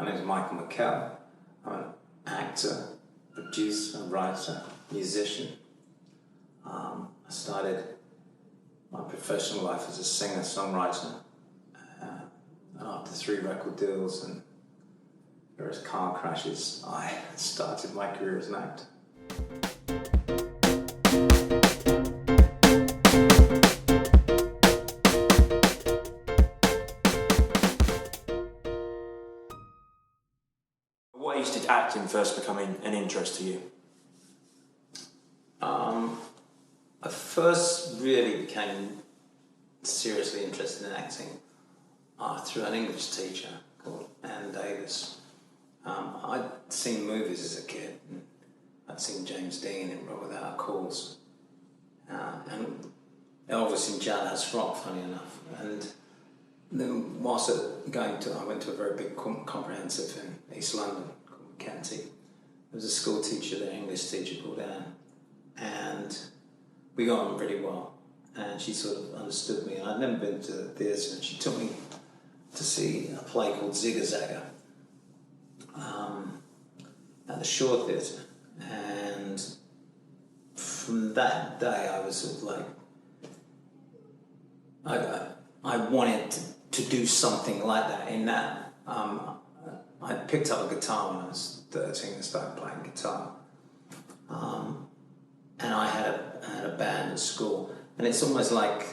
My name is Michael McKell. I'm an actor, producer, writer, musician. I started my professional life as a singer-songwriter. And after 3 record deals and various car crashes, I started my career as an actor. What age did acting first become an interest to you? I first really became seriously interested in acting through an English teacher called Anne Davis. I'd seen movies as a kid. I'd seen James Dean in Rock Without a Cause, and Elvis in Jailhouse Rock, funny enough. And then whilst I went to a very big comprehensive in East London called Kenty. There was a school teacher there, English teacher called Anne, and we got on really well. And she sort of understood me, and I'd never been to the theatre, and she took me to see a play called Zigga Zagga at the Shore Theatre. And from that day, I was sort of like, I wanted to do something like that. In that, I picked up a guitar when I was 13 and started playing guitar. And I had a band at school. And it's almost like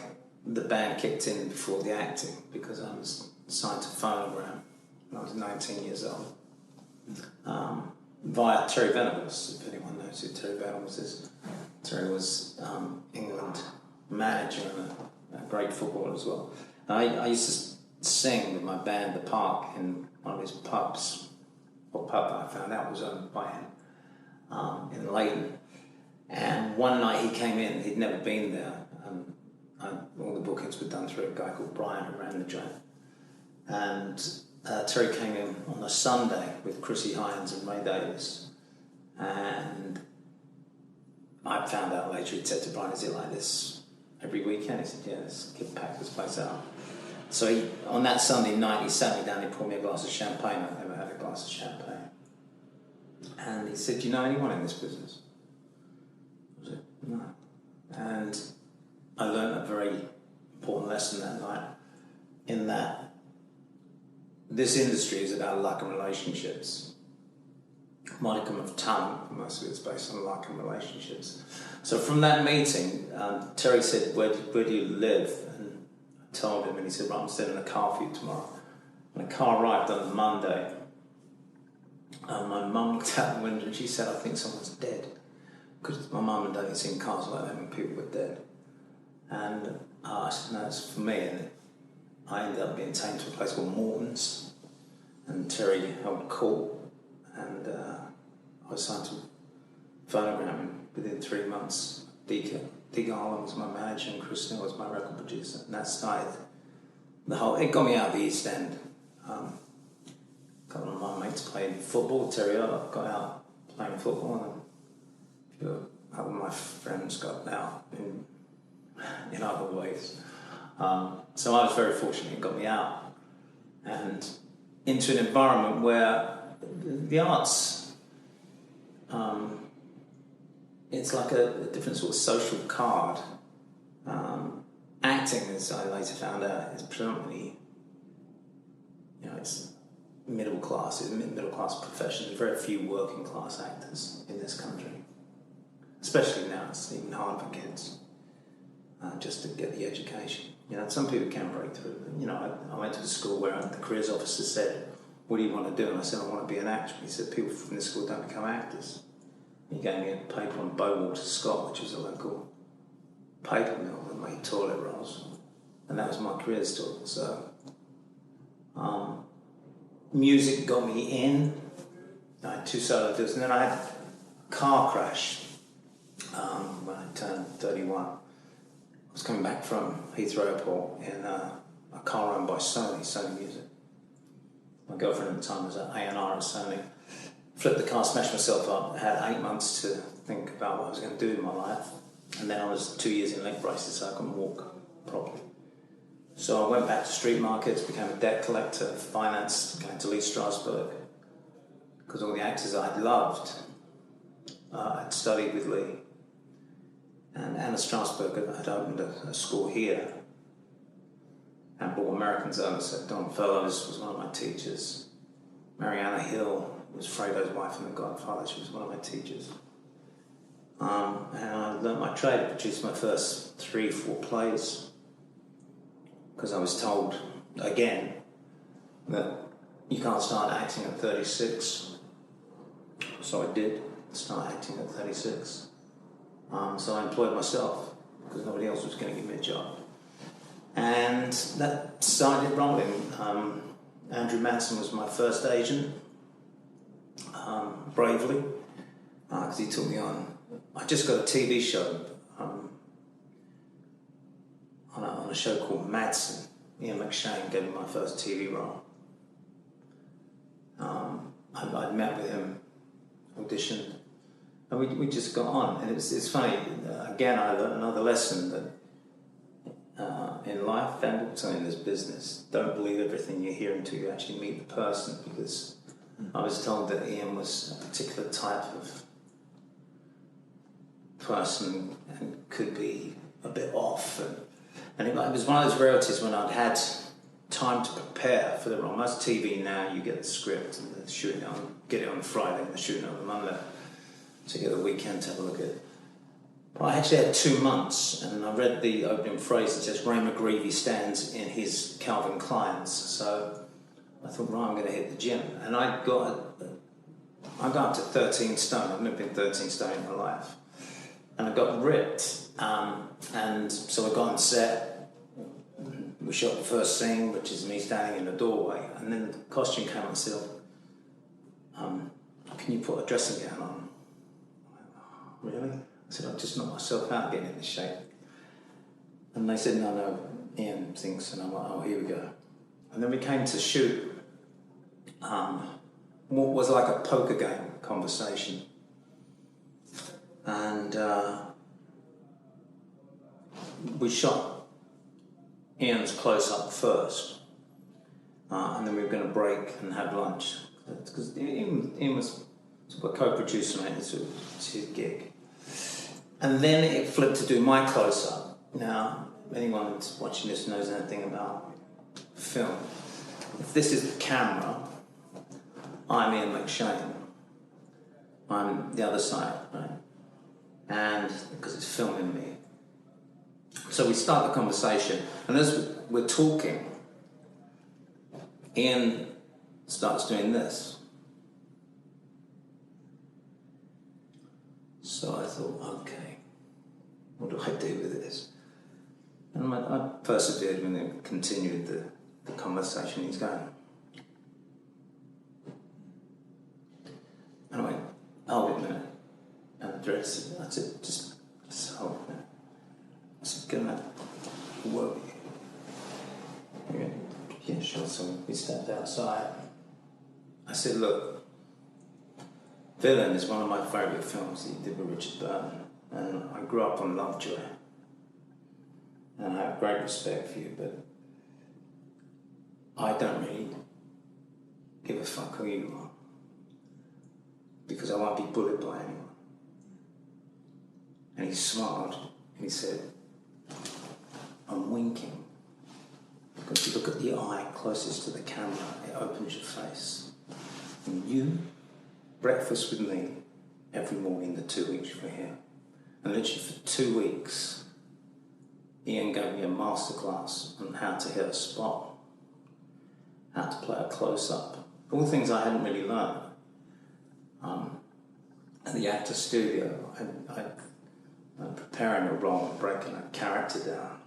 the band kicked in before the acting, because I was signed to Phonogram when I was 19 years old. Via Terry Venables, if anyone knows who Terry Venables is. Terry was England manager and a great footballer as well. I used to sing with my band, The Park, in one of his pubs. Or pub I found out was owned by him in Leighton. And one night he came in, he'd never been there. All the bookings were done through a guy called Brian who ran the joint. And Terry came in on a Sunday with Chrissy Hines and Ray Davis. And I found out later, he'd said to Brian, "Is it like this every weekend?" He said, "Yeah, let's pack this place out." So on that Sunday night, he sat me down, he poured me a glass of champagne. I'd never had a glass of champagne. And he said, "Do you know anyone in this business?" I said, "No." And I learned a very important lesson that night, in that this industry is about luck and relationships. Modicum of talent, most of it's based on luck and relationships. So from that meeting, Terry said, where do you live? And I told him, and he said, "Right, I'm sending a car for you tomorrow." And the car arrived on the Monday. And my mum looked out the window and she said, "I think someone's dead." Because my mum and dad had seen cars like that when people were dead. And I said, "No, it's for me." And I ended up being taken to a place called Morton's, and Terry held court, and I was signed to Phonogram, and within 3 months, Dig Arlen was my manager and Chris Neal was my record producer, and that started it got me out of the East End. A couple of my mates played football, Terry got out playing football, and a few other of my friends got out in other ways. So I was very fortunate, it got me out and into an environment where the arts, it's like a different sort of social card. Acting, as I later found out, is predominantly, it's middle class profession. There's very few working class actors in this country. Especially now, it's even harder for kids just to get the education. Some people can break through. But, I went to a school where the careers officer said, "What do you want to do?" And I said, "I want to be an actor." He said, "People from this school don't become actors." He gave me a paper on Bowater Scott, which was a local paper mill that made toilet rolls. And that was my career story. So, music got me in. I had 2 solo deals, and then I had a car crash when I turned 31. I was coming back from Heathrow Airport in a car owned by Sony Music. My girlfriend at the time was at A&R at Sony. Flipped the car, smashed myself up. I had 8 months to think about what I was going to do in my life. And then I was 2 years in leg braces, so I couldn't walk properly. So I went back to street markets, became a debt collector, financed, came to Lee Strasberg, because all the actors I'd loved, I'd studied with Lee. And Anna Strasberg had opened a school here and brought Americans over. So Don Fellows was one of my teachers. Mariana Hill was Fredo's wife in The Godfather. She was one of my teachers. And I learnt my trade. I produced my first 3-4 plays because I was told, again, that you can't start acting at 36. So I did start acting at 36. So I employed myself because nobody else was going to give me a job. And that started rolling. Andrew Madson was my first agent, bravely, because he took me on. I just got a TV show on a show called Madson. Ian McShane gave me my first TV role. I'd met with him, auditioned, and we just got on. And it's funny, again, I learned another lesson that in life and also in this business, don't believe everything you hear until you actually meet the person, because I was told that Ian was a particular type of person and could be a bit off. And it was one of those rarities when I'd had time to prepare for the role. Most TV now, you get the script and they're shooting it on, get it on Friday and they're shooting it on Monday. So you get the weekend to have a look at it. But I actually had 2 months, and I read the opening phrase that says Ray McGreevy stands in his Calvin Klein's. So I thought, right, I'm going to hit the gym. And I got up to 13 stone. I've never been 13 stone in my life. And I got ripped. And so I got on set. We shot the first scene, which is me standing in the doorway. And then the costume came out and said, can you put a dressing gown on? I went, really? I said, I've just knocked myself out getting in this shape. And they said, no, Ian thinks. And I'm like, oh, here we go. And then we came to shoot what was like a poker game conversation. And we shot Ian's close-up first. And then we were going to break and have lunch. Because Ian was sort of a co-producer, mate. It's his gig. And then it flipped to do my close-up. Now, anyone that's watching this knows anything about film. If this is the camera, I'm Ian McShane. I'm the other side, right? And because it's filming me. So we start the conversation, and as we're talking, Ian starts doing this. So I thought, okay, what do I do with this? And I persevered and then continued the conversation. He's going. And I went, hold it a minute. And the director said, I said, just hold it a minute. I said, can I work with you? He went, yeah, sure. So we stepped outside. I said, look, Villain is one of my favourite films that he did with Richard Burton. And I grew up on Lovejoy. And I have great respect for you, but I don't really give a fuck who you are. Because I won't be bullied by anyone. And he smiled and he said, I'm winking. Because you look at the eye closest to the camera, it opens your face. And you, breakfast with me every morning the 2 weeks you were here. And literally for 2 weeks, Ian gave me a masterclass on how to hit a spot, how to play a close-up, all things I hadn't really learned. At the actor studio, I'm preparing a role and breaking a character down.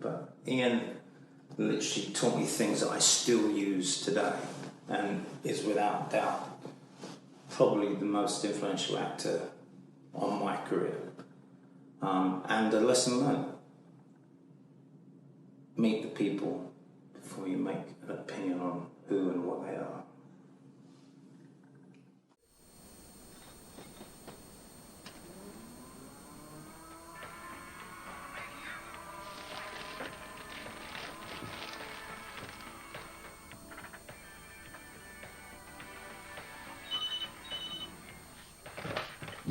But Ian literally taught me things that I still use today and is without doubt probably the most influential actor on my career. And a lesson learned. Meet the people before you make an opinion on who and what they are.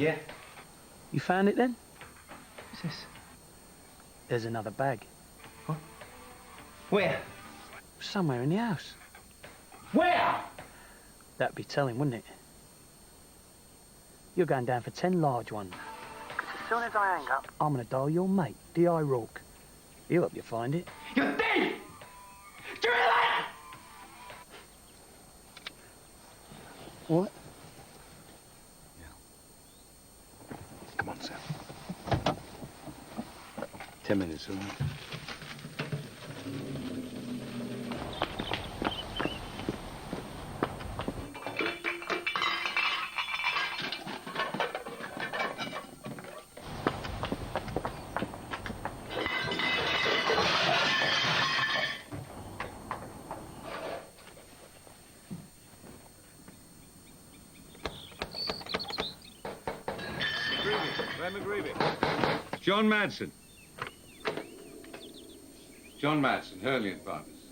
Yeah. You found it then? What's this? There's another bag. What? Where? Somewhere in the house. Where? That'd be telling, wouldn't it? You're going down for 10 large ones. 'Cause as soon as I hang up, I'm gonna dial your mate, D.I. Rourke. He'll help you find it. You're dead! Do you hear that? What? Come on, Sam. 10 minutes, all right? John Madson. John Madson, Hurley and Partners.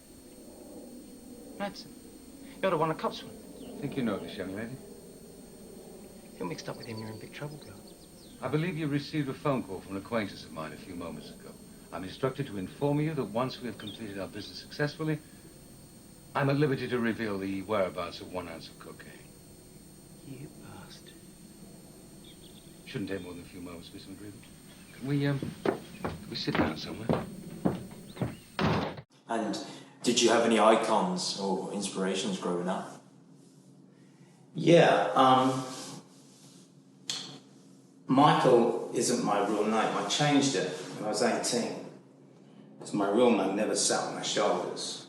Madson. You're the one that cops one. I think you know this young lady. If you're mixed up with him, you're in big trouble, girl. I believe you received a phone call from an acquaintance of mine a few moments ago. I'm instructed to inform you that once we have completed our business successfully, I'm at liberty to reveal the whereabouts of 1 ounce of cocaine. You bastard. Shouldn't take more than a few moments, Mr. McGreevy. Can we sit down somewhere? And did you have any icons or inspirations growing up? Yeah, Michael isn't my real name. I changed it when I was 18. Because my real name never sat on my shoulders.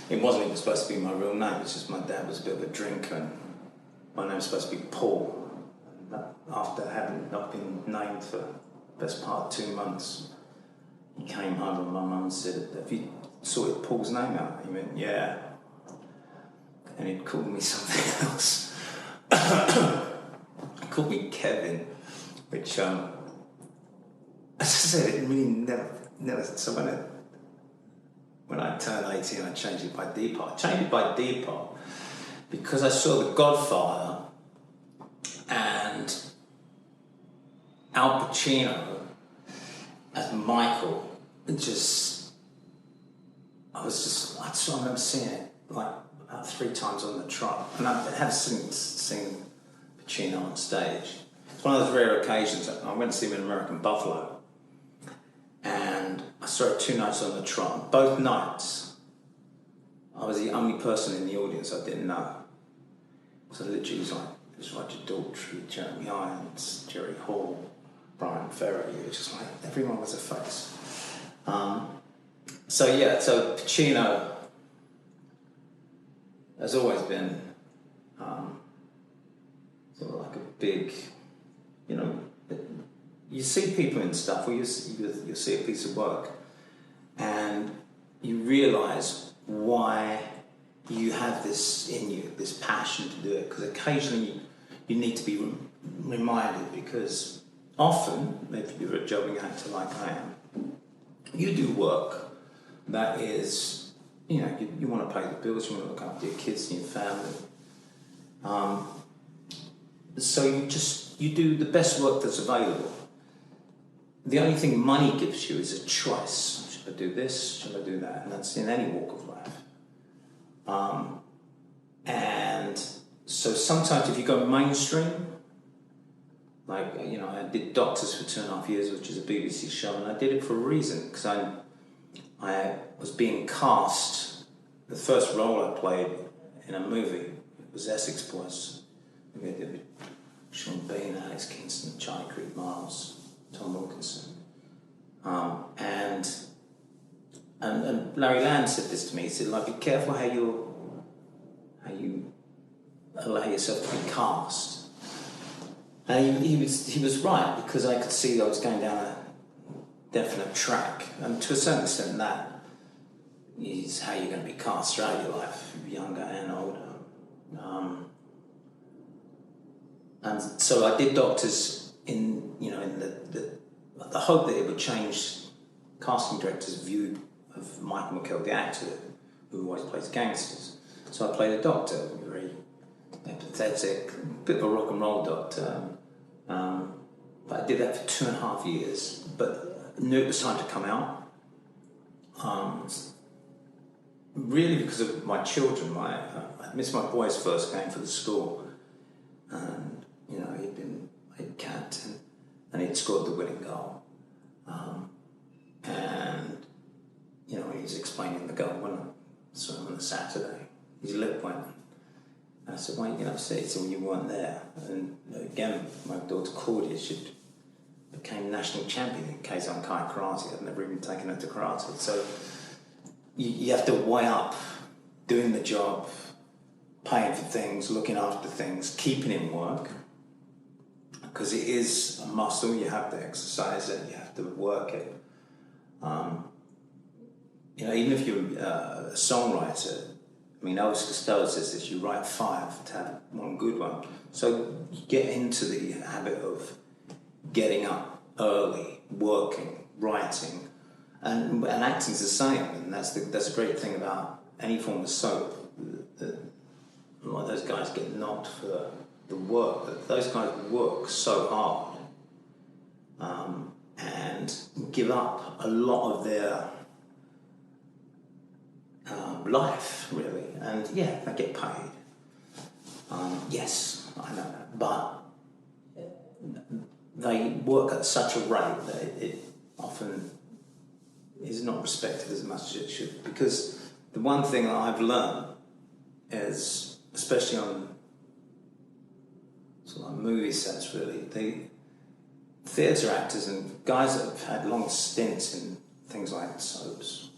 It wasn't even supposed to be my real name, it's just my dad was a bit of a drinker and my name was supposed to be Paul. And after having not been named for the best part of 2 months, he came home and my mum said, "Have you sorted Paul's name out?" He went, "Yeah." And he'd called me something else. He called me Kevin, which, as I said, it really never, so when I turned 18, I changed it by default. I changed it by default because I saw The Godfather and Al Pacino as Michael. I remember seeing it like about 3 times on the trot, and I had seen Pacino on stage. It's one of those rare occasions. I went to see him in American Buffalo, and I saw it 2 nights on the trot. Both nights, I was the only person in the audience I didn't know. So literally, it was Roger Daltrey, Jeremy Irons, Jerry Hall, Brian Ferry. It was just like everyone was a face. So Pacino has always been sort of like a big, you see people in stuff, or you see a piece of work, and you realise why you have this in you, this passion to do it, because occasionally you need to be reminded, because often, if you're a jobbing actor like I am, you do work that is, you want to pay the bills, you want to look after your kids and your family. So you do the best work that's available. The only thing money gives you is a choice. Should I do this? Should I do that? And that's in any walk of life. And so sometimes if you go mainstream, like, I did Doctors for 2.5 years, which is a BBC show, and I did it for a reason, because I was being cast. The first role I played in a movie was Essex Boys. We did with Sean Bean, Alex Kingston, Charlie Creed Miles, Tom Wilkinson. And Larry Land said this to me. He said, be careful how you allow yourself to be cast. And he was right, because I could see that I was going down a definite track, and to a certain extent that is how you're going to be cast throughout your life, younger and older. And so I did Doctors in the hope that it would change casting directors' view of Michael McKell, the actor who always plays gangsters. So I played a doctor, very empathetic, bit of a rock and roll doctor, But I did that for 2.5 years, but knew it was time to come out. Really because of my children. I missed my boy's first game for the school, and he'd capped and he'd scored the winning goal. And he was explaining the goal on the Saturday. His lip went. And I said, "Why are you upset?" He said, "Well, you weren't there." And again, my daughter Claudia, she became national champion in Keisan-Kai karate. I'd never even taken her to karate. So you have to weigh up doing the job, paying for things, looking after things, keeping in work, because it is a muscle. You have to exercise it, you have to work it. Even if you're a songwriter, Elvis Costello says this, you write 5 to have one good one. So you get into the habit of getting up early, working, writing, and acting's the same. And that's a great thing about any form of soap. A lot of those guys get knocked for the work, but those guys work so hard and give up a lot of their life, really. And yeah, they get paid. Yes, I know that. But they work at such a rate that it often is not respected as much as it should. Because the one thing that I've learned is, especially on sort of movie sets, really, the theatre actors and guys that have had long stints in things like soaps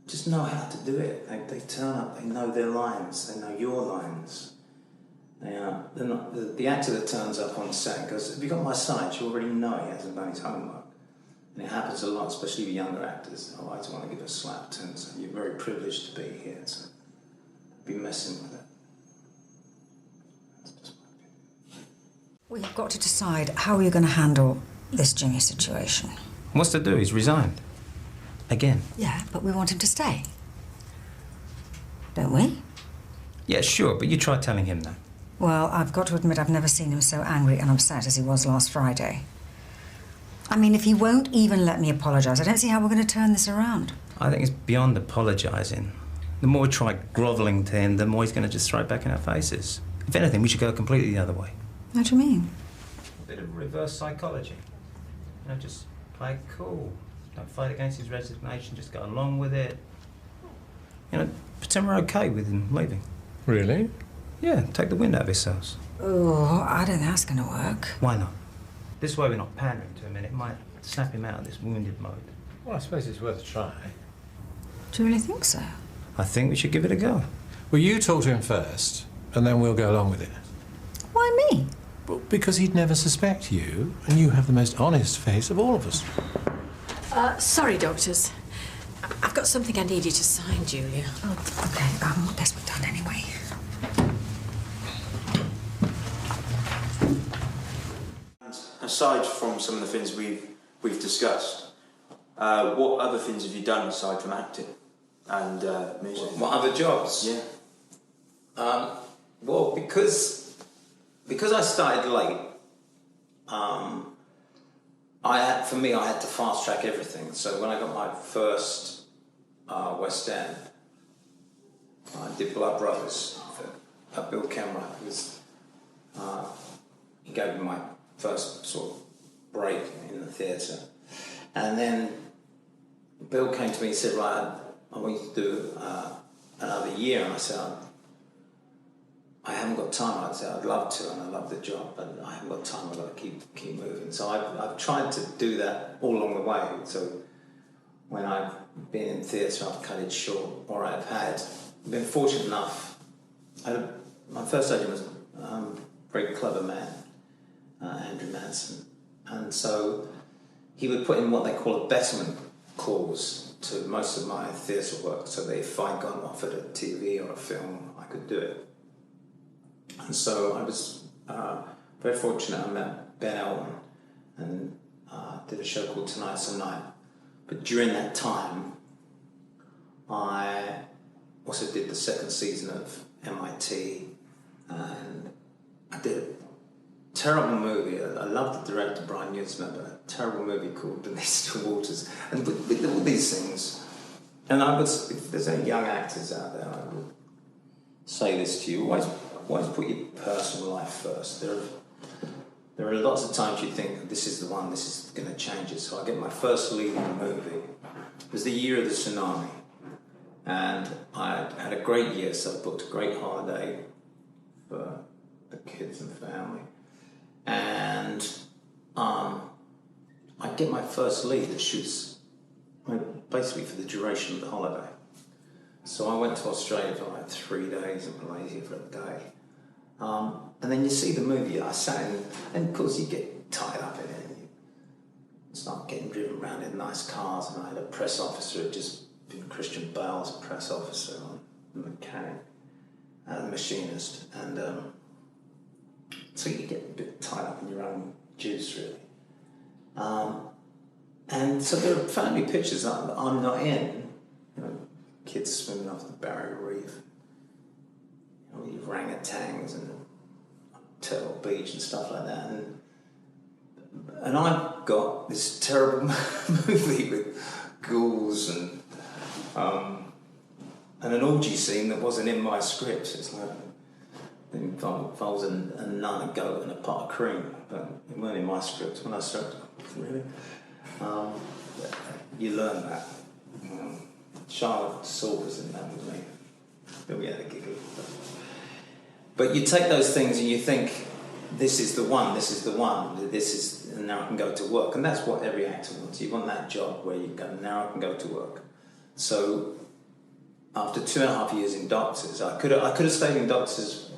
just know how to do it. They turn up, they know their lines, they know your lines. They're not, the actor that turns up on set goes, "Have you got my sides?" You already know he hasn't done his homework. And it happens a lot, especially with younger actors. "Oh, I just want to give a slap to him, so you're very privileged to be here, so be messing with it." That's just my opinion. We've got to decide how we're going to handle this Jimmy situation. What's to do? He's resigned. Again. Yeah, but we want him to stay. Don't we? Yeah, sure, but you try telling him that. Well, I've got to admit I've never seen him so angry and upset as he was last Friday. If he won't even let me apologise, I don't see how we're going to turn this around. I think it's beyond apologising. The more we try grovelling to him, the more he's going to just throw it back in our faces. If anything, we should go completely the other way. What do you mean? A bit of reverse psychology. Just play it cool. Don't fight against his resignation, just go along with it. Pretend we're okay with him leaving. Really? Yeah, take the wind out of yourselves. Oh, I don't think that's going to work. Why not? This way we're not pandering to him and it might snap him out of this wounded mode. Well, I suppose it's worth a try. Do you really think so? I think we should give it a go. Well, you talk to him first, and then we'll go along with it. Why me? Well, because he'd never suspect you, and you have the most honest face of all of us. Sorry, doctors. I've got something I need you to sign, Julia. Oh, OK. That's what done anyway. Aside from some of the things we've discussed, what other things have you done aside from acting and music? What other jobs? Yeah. Well, because I started late, I had to fast track everything. So when I got my first West End, I did Blood Brothers for Bill Camelot. He gave me my first sort of break in the theatre. And then Bill came to me and said, "Right, I want you to do another year." And I said, "I haven't got time." I said, "I'd love to, and I love the job, but I haven't got time. I've got to keep moving." So I've tried to do that all along the way. So when I've been in theatre, I've cut it short, or I've been fortunate enough. My first agent was a very clever man, Andrew Madson, and so he would put in what they call a betterment clause to most of my theatre work, so that if I got offered a TV or a film, I could do it. And so I was very fortunate. I met Ben Elton and did a show called Tonight's the Night. But during that time, I also did the second season of M.I.T. and I did a terrible movie. I love the director, Brian Newsman, but a terrible movie called Beneath the Waters. And with all these things, and if there's any young actors out there, I would say this to you, always put your personal life first. There are lots of times you think, this is the one, this is going to change it. So I get my first lead in a movie. It was the year of the tsunami. And I had a great year, so I booked a great holiday for the kids and family. And I get my first lead that shoots basically for the duration of the holiday. So I went to Australia for like 3 days and Malaysia for a day. And then you see the movie, I sat in, and of course you get tied up in it. And you start getting driven around in nice cars, and I had a press officer, had just been Christian Bale's press officer, the mechanic, and the machinist. And so you get a bit tied up in your own juice, really. And so there are family pictures that I'm not in, you know, kids swimming off the Barrier Reef, you know, with orangutans and Turtle Beach and stuff like that. And I've got this terrible movie with ghouls and an orgy scene that wasn't in my script. It's like, it involves a nun, a goat and a pot of cream, but it weren't in my script. When I started, really? You learn that. Charlotte Saul was in that with me. But we had a giggle. But you take those things and you think, this is the one, and now I can go to work. And that's what every actor wants. You want that job where you go, now I can go to work. So after 2.5 years in Doctors, I could have stayed in Doctors,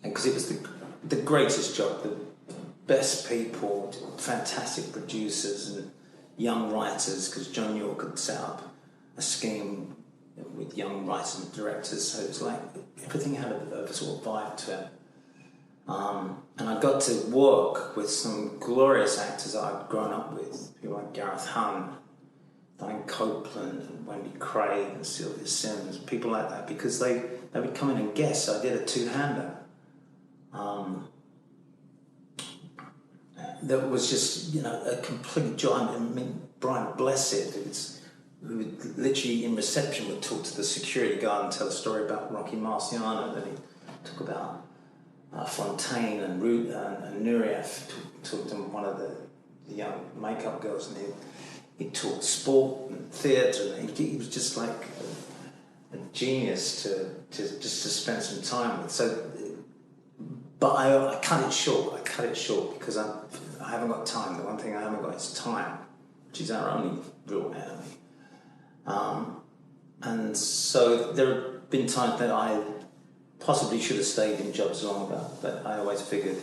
because it was the greatest job, the best people, fantastic producers and young writers, because John York had set up a scheme with young writers and directors, so it was like everything had a sort of vibe to it. And I got to work with some glorious actors that I'd grown up with, people like Gareth Hunn, Diane Copeland, and Wendy Craig, and Sylvia Sims, people like that, because they would come in and guess. So I did a two-hander. That was just, you know, a complete joy. I mean, Brian Blessed, who would literally in reception would talk to the security guard and tell a story about Rocky Marciano. Then he'd talk about Fontaine and Nureyev, talked to one of the young makeup girls, and he'd talk sport and theatre, and he was just like a genius to spend some time with. So, but I cut it short. Because I haven't got time. The one thing I haven't got is time, which is our only real enemy. And so there have been times that I possibly should have stayed in jobs longer, but I always figured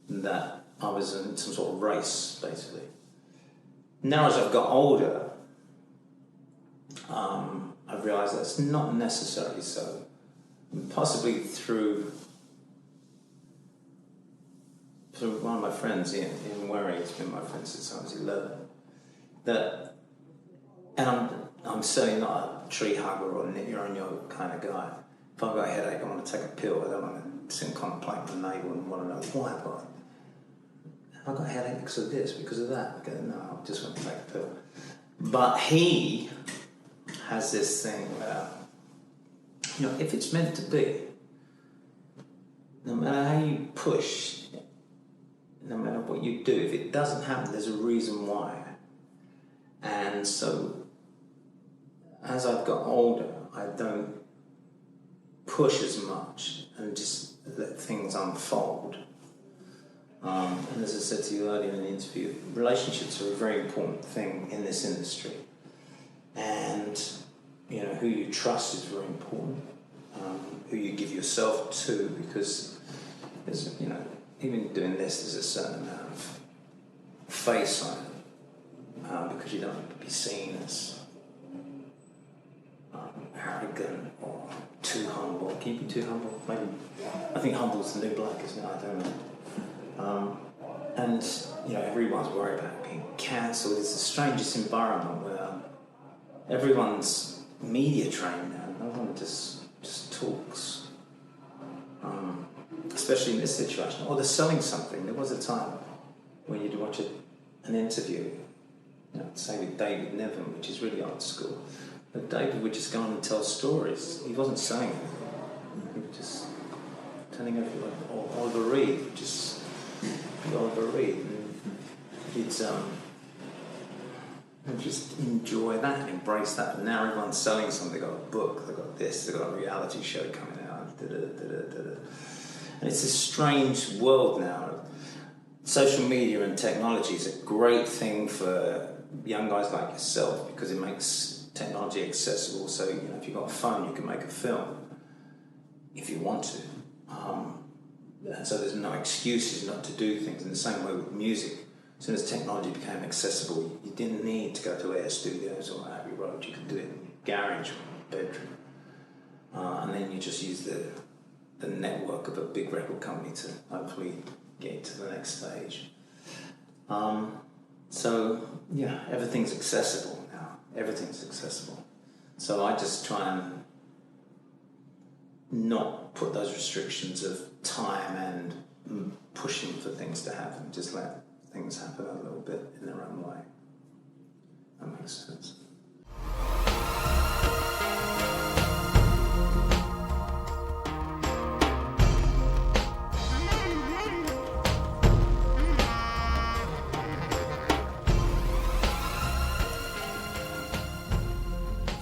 that I was in some sort of race, basically. Now as I've got older, I've realised that's not necessarily so. Possibly through one of my friends, Ian Werry, has been my friend since I was 11. And I'm certainly not a tree hugger or a knit your own yoga kind of guy. If I've got a headache, I want to take a pill. I don't want to sit and contemplate my navel and want to know why I've got it. Have I got a headache because of this, because of that? I go, no, I just want to take a pill. But he has this thing where, you know, if it's meant to be, no matter how you push, no matter what you do, if it doesn't happen, there's a reason why. And so, as I've got older, I don't push as much and just let things unfold. And as I said to you earlier in the interview, relationships are a very important thing in this industry. And, you know, who you trust is very important. Who you give yourself to, because there's, you know, even doing this, there's a certain amount of face on it, because you don't want to be seen as arrogant or too humble. Can you be too humble? Maybe. I think humble's the new black, isn't it? I don't know. And, you know, everyone's worried about being cancelled. It's the strangest environment where everyone's media trained now. No one just talks. especially in this situation, or they're selling something. There was a time when you'd watch an interview, say with David Niven, which is really old school, but David would just go on and tell stories. He wasn't saying anything. He was just telling everyone. Or Oliver Reed would just be Oliver Reed. And he'd just enjoy that, embrace that. But now everyone's selling something. They've got a book, they've got this, they've got a reality show coming out. And it's a strange world now. Social media and technology is a great thing for young guys like yourself because it makes technology accessible. So, if you've got a phone, you can make a film if you want to. And so there's no excuses not to do things. In the same way with music, as soon as technology became accessible, you didn't need to go to Air Studios or Abbey Road. You could do it in your garage or your bedroom. And then you just use the network of a big record company to hopefully get to the next stage. So, everything's accessible now. Everything's accessible. So I just try and not put those restrictions of time and pushing for things to happen. Just let things happen a little bit in their own way. That makes sense.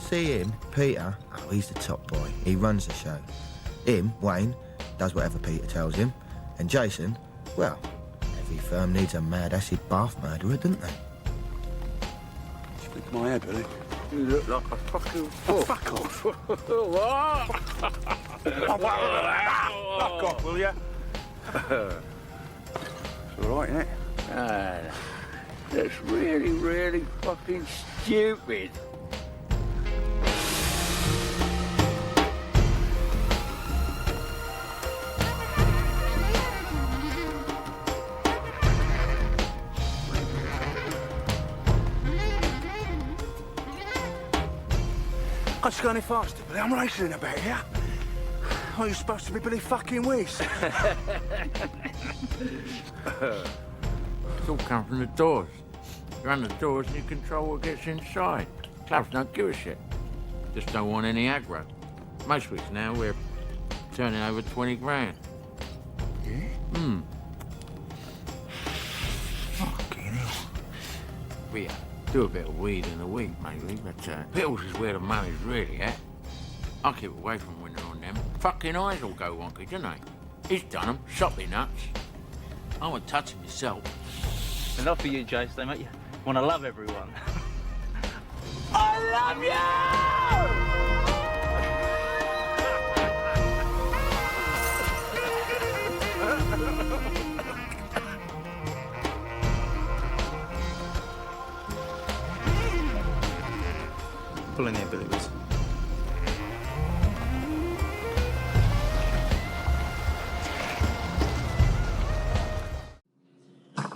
See him, Peter, he's the top boy. He runs the show. Him, Wayne, does whatever Peter tells him. And Jason, well, every firm needs a mad acid bath murderer, doesn't they? Speak of my hair, Billy. You look like a fucking fool. Oh, fuck off. Fuck off, will ya? It's all right, isn't it? That's really, really fucking stupid. I just go any faster, Billy. I'm racing in a bit, yeah? Oh, you're supposed to be Billy fucking Whiz. It's all come from the doors. You run the doors and you control what gets inside. Clubs don't give a shit. Just don't want any aggro. Most weeks now we're turning over 20 grand. Yeah? Fucking hell. We do a bit of weed in a week, maybe, but pills is where the money's really at. I keep away from when they're on them. Fucking eyes will go wonky, don't they? He's done them, shot me nuts. I won't touch him myself. Enough for you, Jace. They make you want to love everyone. I love you! Pull in here, Billy Whiz.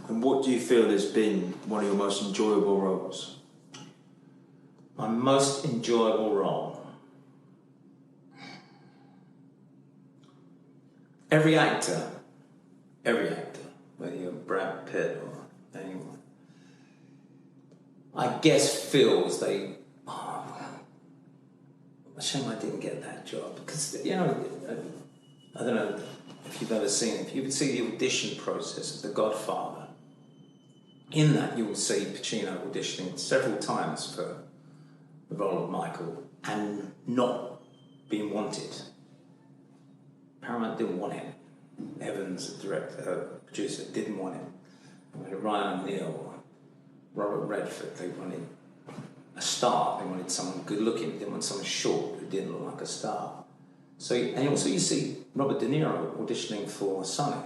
And what do you feel has been one of your most enjoyable roles? My most enjoyable role. Every actor, whether you're Brad Pitt or anyone, I guess feels shame I didn't get that job. Because, I don't know if you've ever seen it. If you would see the audition process of The Godfather, in that you will see Pacino auditioning several times for the role of Michael and not being wanted. Paramount didn't want him. Evans, the producer, didn't want him. Ryan O'Neill, Robert Redford, they wanted a star. They wanted someone good looking. They didn't want someone short who didn't look like a star. So, and also you see Robert De Niro auditioning for Sonny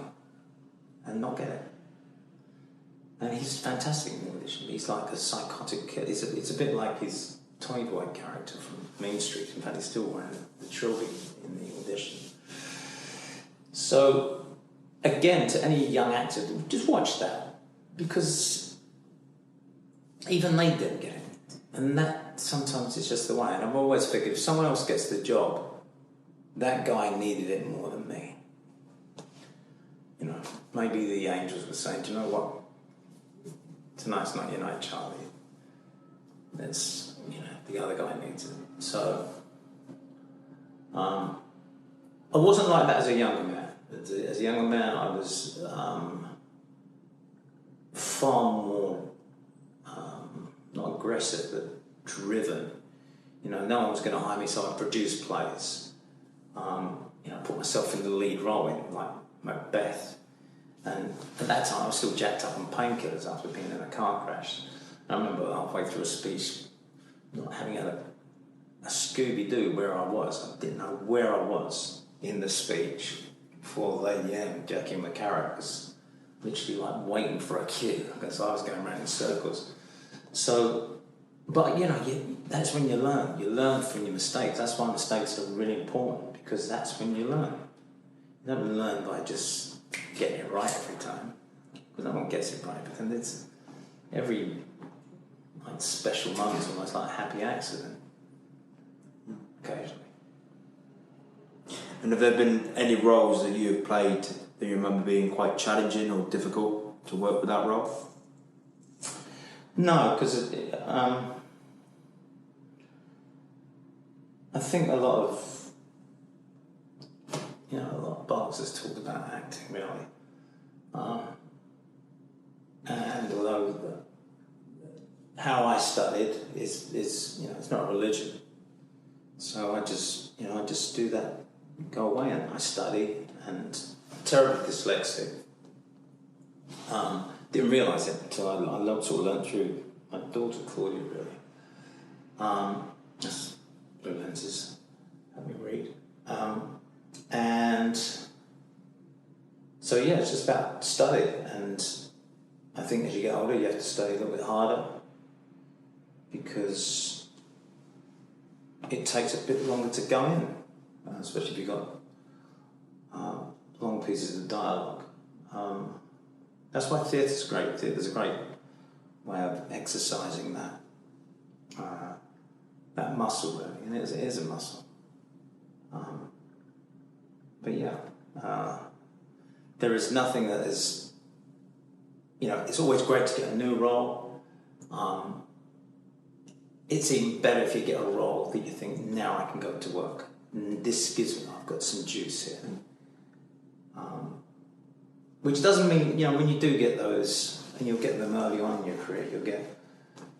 and not get it. And he's fantastic in the audition. He's like a psychotic kid. It's a bit like his Tommy Boy character from Main Street. In fact, he's still wearing the trilby in the audition. So, again, to any young actor, just watch that. Because even they didn't get it. And that sometimes is just the way. And I've always figured if someone else gets the job, that guy needed it more than me. you know, maybe the angels were saying, do you know what? Tonight's not your night, Charlie. There's, you know, the other guy needs it. So, I wasn't like that as a younger man. As a younger man, I was far more, not aggressive, but driven. You know, no one was going to hire me, so I produced plays. You know, put myself in the lead role in, like, Macbeth. And at that time, I was still jacked up on painkillers after being in a car crash. I remember halfway through a speech, not having had a Scooby-Doo where I was. I didn't know where I was in the speech before Lady M, Jackie McCarrick, was literally like waiting for a cue, because I was going around in circles. So, but you know, that's when you learn. You learn from your mistakes. That's why mistakes are really important, because that's when you learn. You don't learn by just getting it right every time, because no one gets it right. But then it's every like special moment's almost like a happy accident. Occasionally. And have there been any roles that you have played that you remember being quite challenging or difficult to work with that role? No, because I think a lot of boxers talk about acting, really. And although how I studied is you know, it's not a religion, so I just do that, go away and I study. And I'm terribly dyslexic. Didn't realise it until I sort of learned through my daughter Claudia, really. Just blue lenses, help me read. And so yeah, it's just about study. And I think as you get older, you have to study a little bit harder, because it takes a bit longer to go in, especially if you've got long pieces of dialogue. That's why theatre's great. Theatre's a great way of exercising that muscle, really, and it is a muscle. But yeah, there is nothing that is, you know, it's always great to get a new role. It's even better if you get a role that you think, now I can go to work. This gives me, I've got some juice here. Which doesn't mean, you know, when you do get those, and you'll get them early on in your career, you'll get,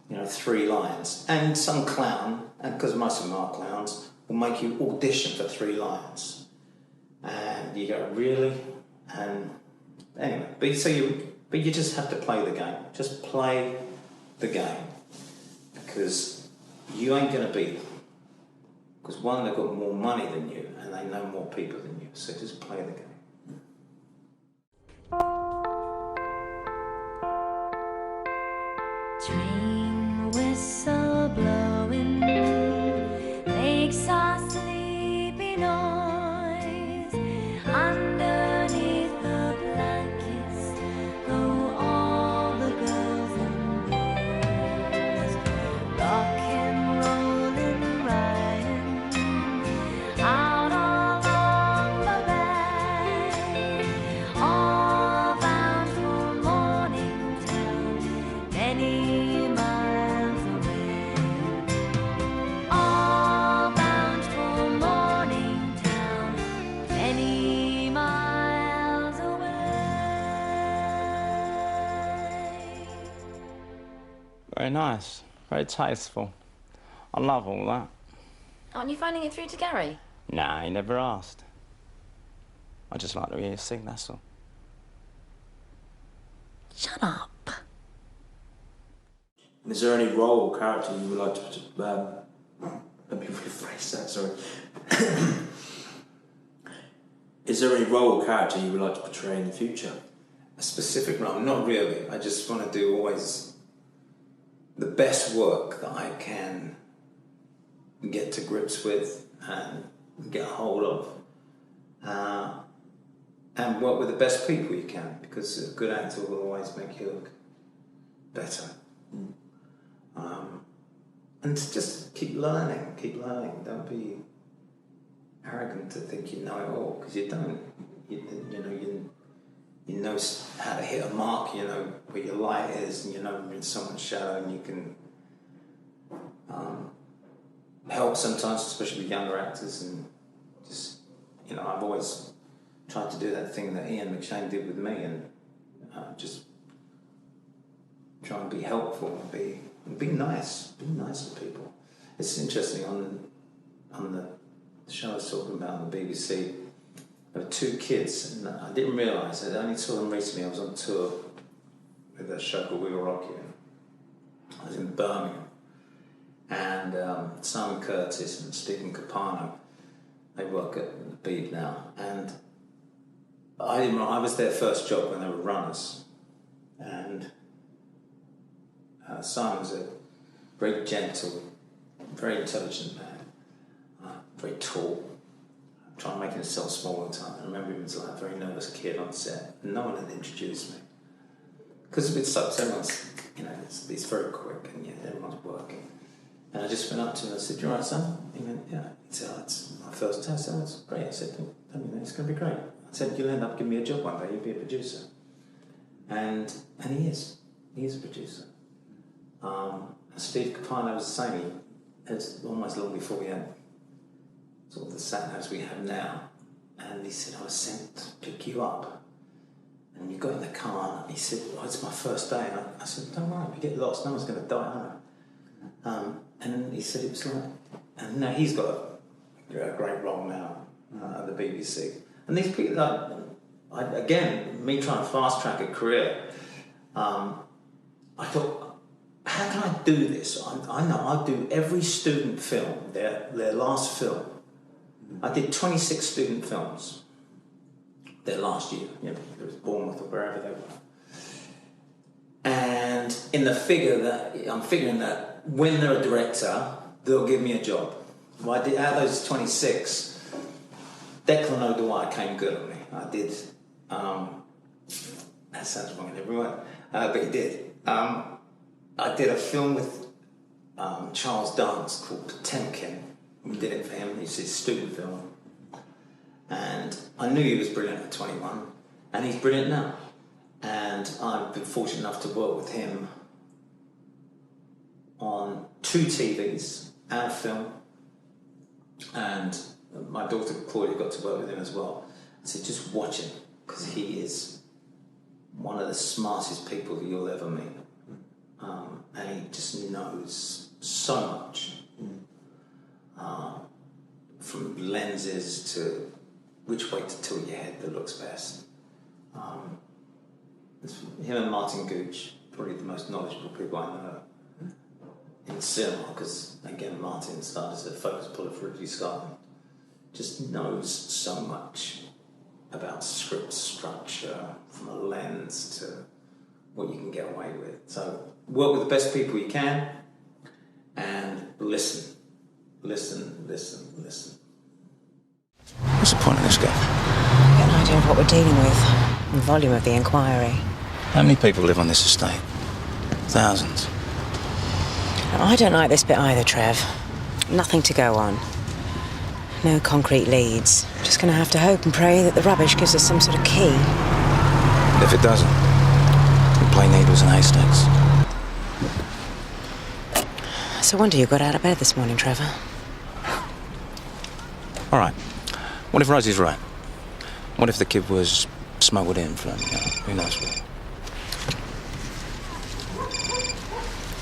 you know, 3 lines. And some clown, and because most of them are clowns, will make you audition for 3 lines. And you go, really? And anyway, but you just have to play the game. Just play the game. Because you ain't going to beat them. Because one, they've got more money than you, and they know more people than you. So just play the game. Train whistle blowing makes a sleepy noise. Underneath the blankets go all the girls and boys, rock and rollin', riding out along the bay, all bound for morning town, many very nice, very tasteful. I love all that. Aren't you phoning it through to Gary? Nah, he never asked. I just like to hear you sing, that's all. Shut up. And is there any role or character you would like to let me rephrase that, sorry. Is there any role or character you would like to portray in the future? A specific role? Not really. I just want to do always the best work that I can get to grips with and get a hold of. And work with the best people you can, because a good actor will always make you look better. And to just keep learning. Don't be arrogant to think you know it all, because you don't. you know how to hit a mark, you know where your light is, and you know when someone's shadow, and you can help sometimes, especially with younger actors, and just, you know, I've always tried to do that thing that Ian McShane did with me, and just try and be helpful, and be nice to people. It's interesting, on the show I was talking about on the BBC, there were 2 kids, and I didn't realise, I only saw them recently. I was on tour with a show called We Will Rock You. I was in Birmingham, and Simon Curtis and Stephen Capano, they work at the Beeb now, and I was their first job when they were runners, and Simon was a very gentle, very intelligent man, very tall, trying to make himself small all the time. I remember he was like a very nervous kid on set, and no one had introduced me. Because with subs, everyone's, you know, it's very quick, and yeah, everyone's working. And I just went up to him and I said, "You all right, son?" He went, "Yeah." He said, "Oh, it's my first test." I said, "It's great." I said, "It's going to be great." I said, "You'll end up giving me a job one day, you'll be a producer." And he is. He is a producer. Steve Capano was the same. It's almost long before we had sort of the sat-navs we have now. And he said, "I was sent to pick you up." And you got in the car, and he said, "Oh, it's my first day." And I said, "Don't worry, if you get lost, no one's going to die, are they?" And then he said it was like, and now he's got a great role now at the BBC. And these people, again, me trying to fast track a career, I thought, how can I do this? I know I'll do every student film, their last film. I did 26 student films their last year, you know, it was Bournemouth or wherever they were. And in the figure that, I'm figuring that when they're a director, they'll give me a job. Well, I did, out of those 26, Declan O'Dwyer came good on me. I did, that sounds wrong in every word, but he did. I did a film with Charles Dance called Potemkin. We did it for him, it's his student film. And I knew he was brilliant at 21, and he's brilliant now. And I've been fortunate enough to work with him on 2 TVs and a film. And my daughter Claudia got to work with him as well. I said, just watch him, because he is one of the smartest people that you'll ever meet. And he just knows so much. From lenses to which way to tilt your head that looks best. Him and Martin Gooch, probably the most knowledgeable people I know in cinema, because again, Martin started as a focus puller for Ridley Scott. Just knows so much about script structure, from a lens to what you can get away with. So work with the best people you can, and listen. What's the point of this guy? Get an idea of what we're dealing with, the volume of the inquiry. How many people live on this estate? Thousands. I don't like this bit either, Trev. Nothing to go on. No concrete leads. Just going to have to hope and pray that the rubbish gives us some sort of key. And if it doesn't, we'll play needles and haystacks. It's a wonder you got out of bed this morning, Trevor. All right. What if Rosie's right? What if the kid was smuggled in from, who knows where?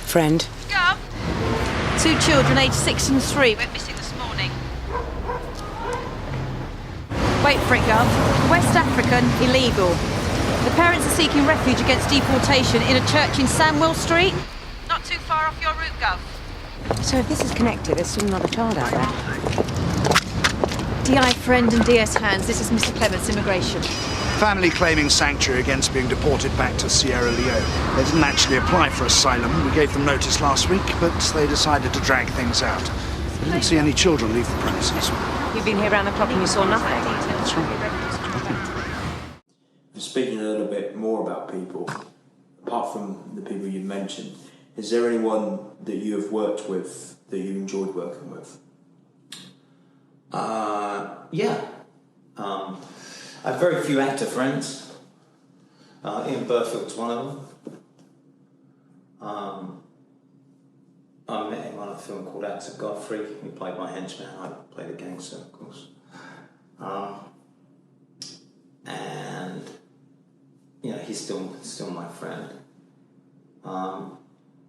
Friend? Gov, 2 children aged 6 and 3 went missing this morning. Wait for it, Gov. West African, illegal. The parents are seeking refuge against deportation in a church in Sandwell Street. Not too far off your route, Gov. So if this is connected, there's still another child out there. DI friend and DS hands, this is Mr. Clement's immigration. Family claiming sanctuary against being deported back to Sierra Leone. They didn't actually apply for asylum. We gave them notice last week, but they decided to drag things out. We didn't see any children leave the premises. You've been here round the clock and you saw nothing. That's right. Speaking a little bit more about people, apart from the people you've mentioned, is there anyone that you have worked with that you enjoyed working with? Yeah. I have very few actor friends. Ian Burfield's one of them. I met him on a film called Acts of Godfrey. He played my henchman. I played a gangster, of course. And he's still my friend.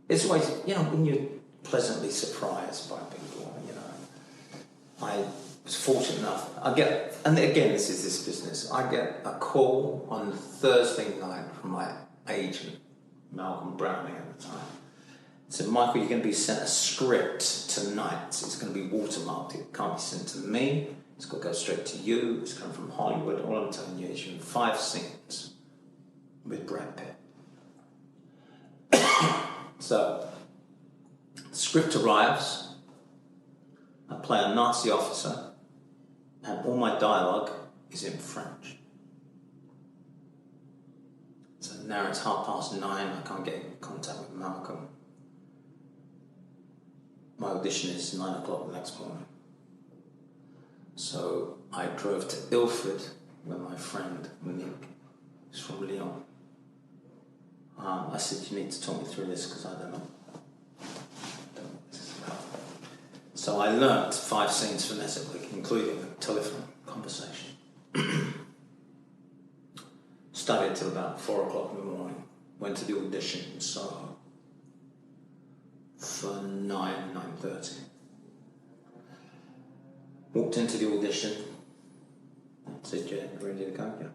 It's always, when you're pleasantly surprised by people, I was fortunate enough. And again, this is this business. I get a call on Thursday night from my agent, Malcolm Browning at the time. He said, Michael, you're going to be sent a script tonight. It's going to be watermarked. It can't be sent to me. It's got to go straight to you. It's coming from Hollywood. All I'm telling you is you're in 5 scenes with Brad Pitt. So, the script arrives. I play a Nazi officer, and all my dialogue is in French. So now it's 9:30. I can't get in contact with Malcolm. My audition is 9 o'clock the next morning. So I drove to Ilford with my friend Nick, who's from Lyon. I said, you need to talk me through this because I don't know what this is about. So I learnt 5 scenes phonetically, including a telephone conversation. Studied till about 4 o'clock in the morning. Went to the audition in Soho for 9:30. Walked into the audition. Said, "Yeah, you ready to go?" Yeah.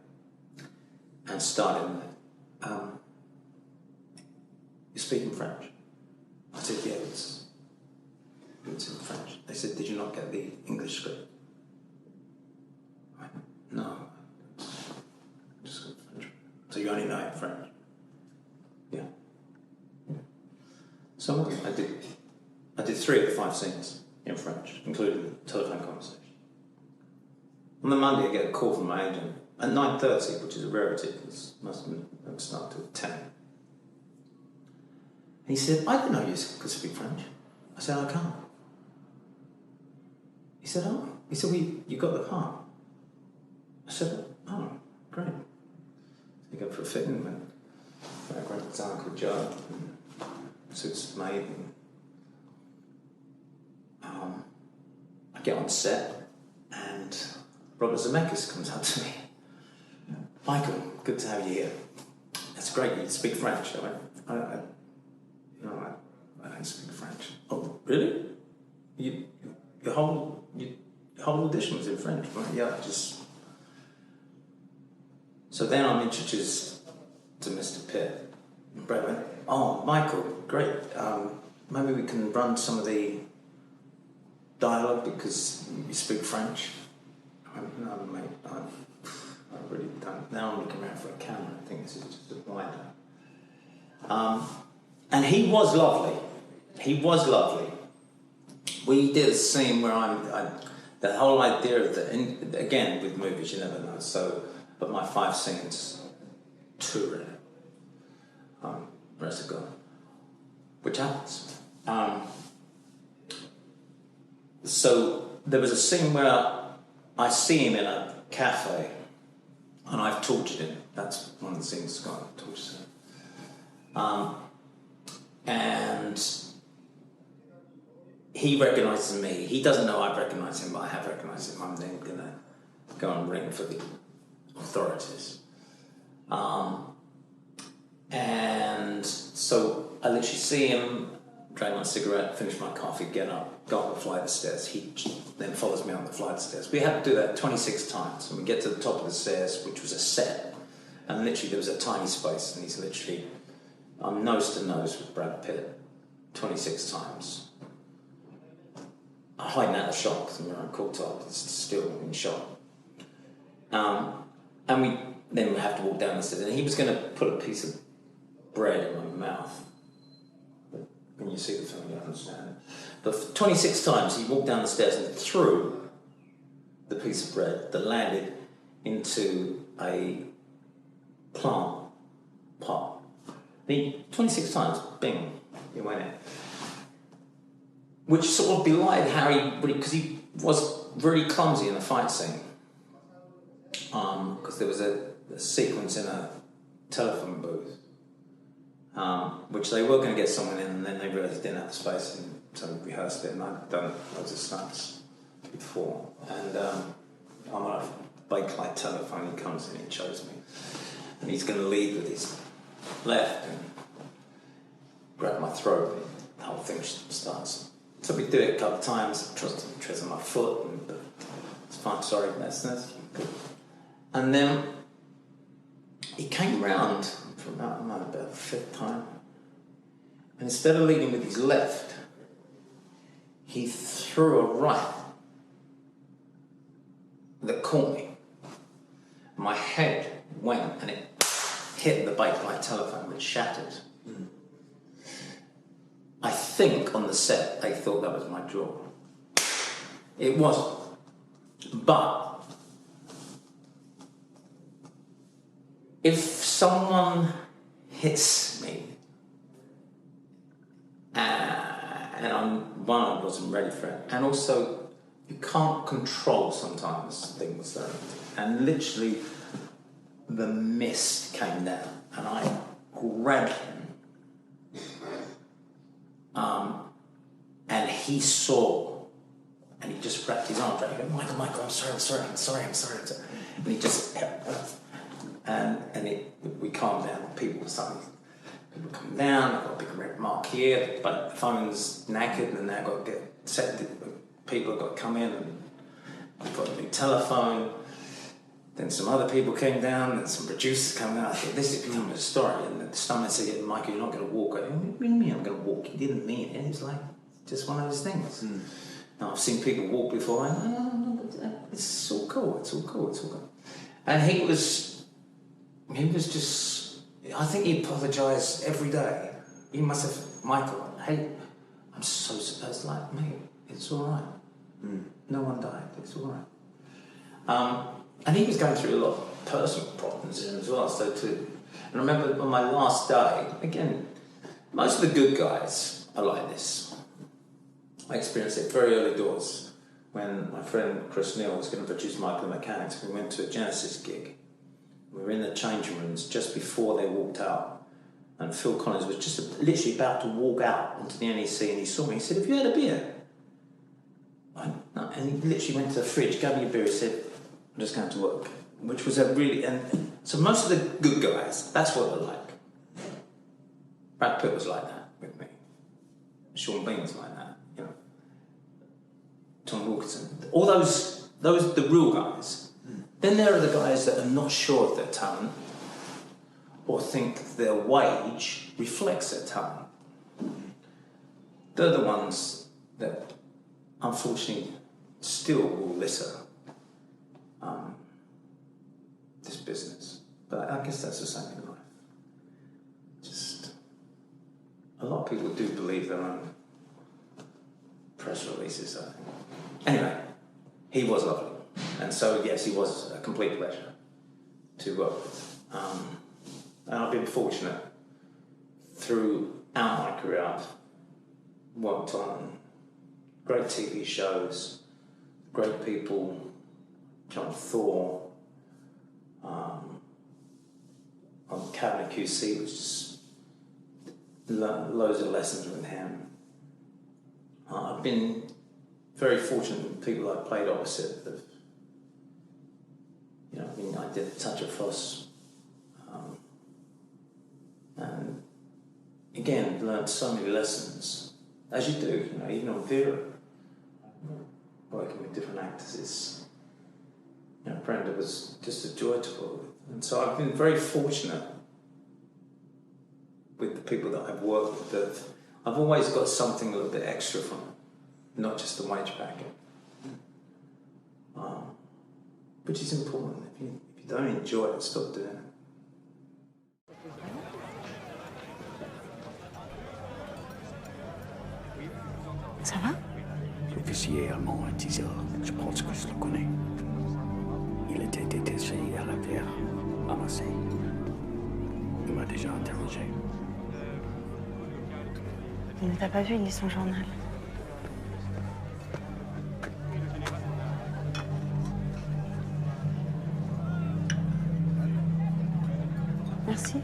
And started. You speaking French? I said, "Yeah, it's in French." They said, "Did you not get the English script?" I went, "No, just got French." "So you only know French?" "Yeah." So I did 3 of the 5 scenes in French, including the telephone conversation. On the Monday, I get a call from my agent at 9:30, which is a rarity because most of them start at 10. He said, "I didn't know you could speak French." I said, "I can't." He said, "Oh." He said, "Well, you got the part." I said, "Oh, great." You go for a fitting, and a great designer called Joe, and suits made. And, I get on set, and Robert Zemeckis comes up to me. "Michael, good to have you here. It's great you speak French." I went, I don't speak French." "Oh, really? Your whole audition was in French?" I went, "Yeah, just..." So then I'm introduced to Mr. Pitt. And Brad went, "Oh, Michael, great. Maybe we can run some of the dialogue because you speak French." I went, "No, mate, I really don't. Now I'm looking around for a camera. I think this is just a wind-up." And he was lovely. He was lovely. We did a scene where the whole idea of and again, with movies, you never know. So, but my 5 scenes, 2 in it. The rest are gone. Which happens. So there was a scene where I see him in a cafe, and I've tortured him. That's one of the scenes that's gone. Tortured him. And he recognises me. He doesn't know I've recognised him, but I have recognised him. I'm then going to go and ring for the authorities. And so I literally see him, drag my cigarette, finish my coffee, get up, go up the flight of stairs. He then follows me on the flight of stairs. We had to do that 26 times. And we get to the top of the stairs, which was a set. And literally there was a tiny space, and he's literally... I'm nose to nose with Brad Pitt 26 times. I'm hiding out of the shot because I'm around cool top. It's still in shot. And we have to walk down the stairs. And he was going to put a piece of bread in my mouth. But when you see the film, you understand it. But for 26 times, he walked down the stairs and threw the piece of bread that landed into a plant pot. 26 times, bing, he went in. Which sort of belied Harry, because he was really clumsy in the fight scene. Because there was a sequence in a telephone booth, which they were going to get someone in, and then they realised they didn't have the space, and so we rehearsed it, and I'd done loads of stunts before. And I'm on a Blackheath telephone, he comes in, he shows me, and he's going to lead with his left and grab my throat, and the whole thing starts. So we do it a couple of times, treads on my foot, and it's fine, sorry, that's good. And then he came round for about the fifth time, and instead of leading with his left, he threw a right that caught me. My head went and it hit the Blackheath telephone, which shattered. I think on the set they thought that was my jaw. It wasn't. But if someone hits me and I wasn't ready for it, and also you can't control sometimes things, and literally the mist came down and I grabbed him, and he saw, and he just wrapped his arms around me. He goes, Michael, I'm sorry. And he just, we calmed down. People come down, I've got a big red mark here, but the phone's knackered, and now I've got to get set. People have got to come in, and I've got a big telephone. Then some other people came down, and some producers came down. I thought, this is becoming a story. And the stuntman said, Michael, you're not going to walk. I go, what do you mean I'm going to walk? He didn't mean it. It's like just one of those things. Now, I've seen people walk before, and no, it's all cool. It's all cool. And he was just, I think he apologised every day. He must have, Michael, hey, I'm so supposed, like, mate, it's all right. No one died, it's all right. And he was going through a lot of personal problems as well, so too. And I remember on my last day, again, most of the good guys are like this. I experienced it very early doors when my friend Chris Neal was going to produce Michael McKell. We went to a Genesis gig. We were in the changing rooms just before they walked out, and Phil Collins was just literally about to walk out onto the NEC, and he saw me. He said, "Have you had a beer?" No. And he literally went to the fridge, gave me a beer. He said, "I'm just going to work," which was a really, and so most of the good guys, that's what they're like. Brad Pitt was like that with me. Sean Bean was like that, you know. Tom Wilkinson, all those the real guys. Then there are the guys that are not sure of their talent or think their wage reflects their talent. They're the ones that, unfortunately, still will litter this business. But I guess that's the same in life. Just a lot of people do believe their own press releases, I think. Anyway, he was lovely. And so, yes, he was a complete pleasure to work with. And I've been fortunate throughout my career. I've worked on great TV shows, great people, John Thor, on Camelot QC, which is loads of lessons with him. I've been very fortunate with people I played opposite. I did Touch of Frost, and again learned so many lessons, as you do. Even on Vera, working with different actors, Brenda was just a joy to work with, and so I've been very fortunate with the people that I've worked with. That I've always got something a little bit extra from it, not just the wage packet. Which is important. If you don't enjoy it, stop doing it. Ça va? L'officier allemand à 10 heures, je pense que je le connais. Il était détaché à la terre, amassé. Il m'a déjà interrogé. Il ne t'a pas vu, il lit son journal. Merci.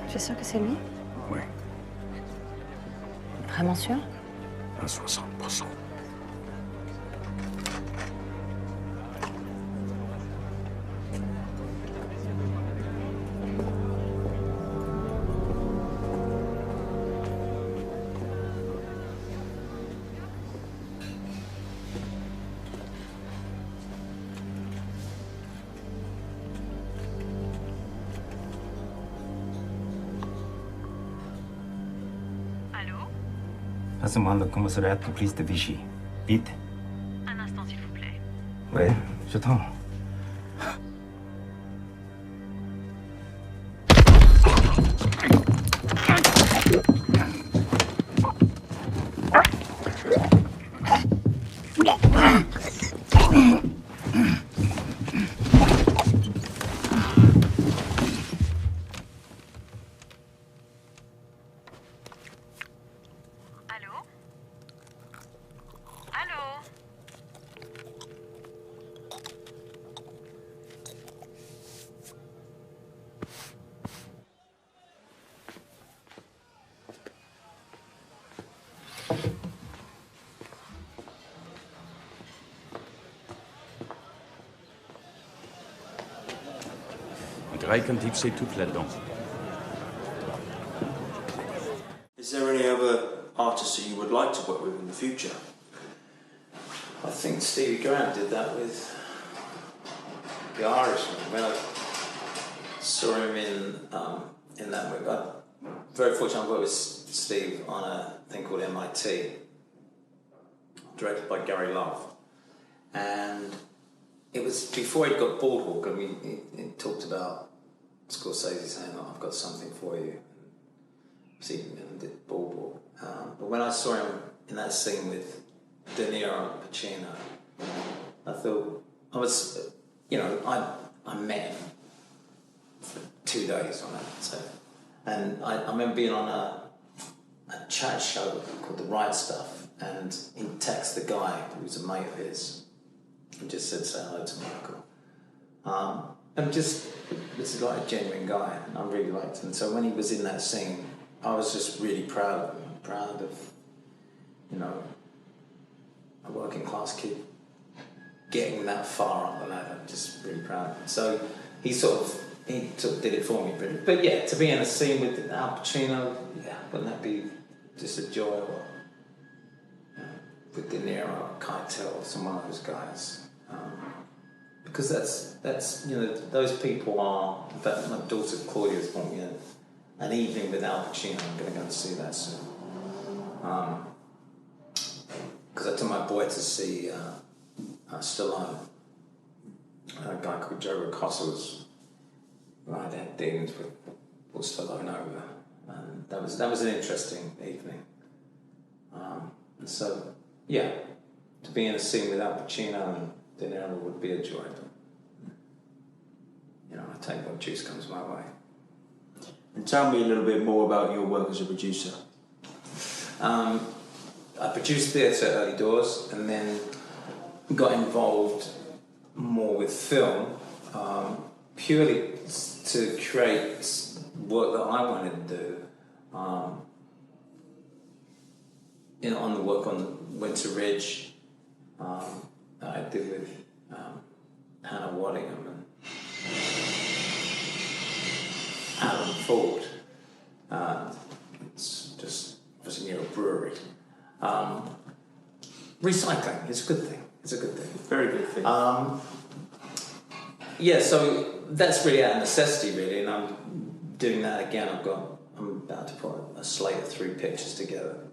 Tu es sûr que c'est lui? Oui, Vraiment sûr? à 60%. Passe-moi le commissariat de police de Vichy. Vite. Un instant, s'il vous plaît. Ouais, j'attends. On dirait comme tu sais tout là-dedans. Is there any other artists that you would like to work with in the future? I think Stevie Grant did that with The Irishman. When I saw him in that movie, I'm very fortunate I worked with Steve on a thing called M.I.T, directed by Gary Love. And it was before he'd got Boardwalk. I mean, he talked about Scorsese saying, "Oh, I've got something for you." See, and did Boardwalk. But when I saw him in that scene with De Niro and Pacino, I thought I was, I met him for 2 days on that. So, and I remember being on a chat show called The Right Stuff, and he texted the guy who was a mate of his and just said, "Say hello to Michael." And just, this is like a genuine guy, and I really liked him. So when he was in that scene, I was just really proud of him, proud of, a working class kid getting that far up the ladder, just really proud of him. So he sort of did it for me, but yeah, to be in a scene with Al Pacino, wouldn't that be just a joy? Or with De Niro, Keitel, some of those guys. Because that's those people are. In fact, my daughter Claudia's bought me an evening with Al Pacino. I'm going to go and see that soon. Because I took my boy to see Stallone. A guy called Joe Ricossa I had dealings with Stallone over, and that was an interesting evening. So yeah, to be in a scene with Al Pacino and De Niro would be a joy. But, I take what juice comes my way. And tell me a little bit more about your work as a producer. I produced theatre early doors, and then got involved more with film, purely to create work that I wanted to do. On the work on Winter Ridge, that I did with Hannah Waddingham and Alan Ford. It's just was near a brewery. Recycling is a good thing. It's a good thing. Very good thing. Yeah, so that's really out of necessity, really, and I'm doing that again. I'm about to put a slate of 3 pictures together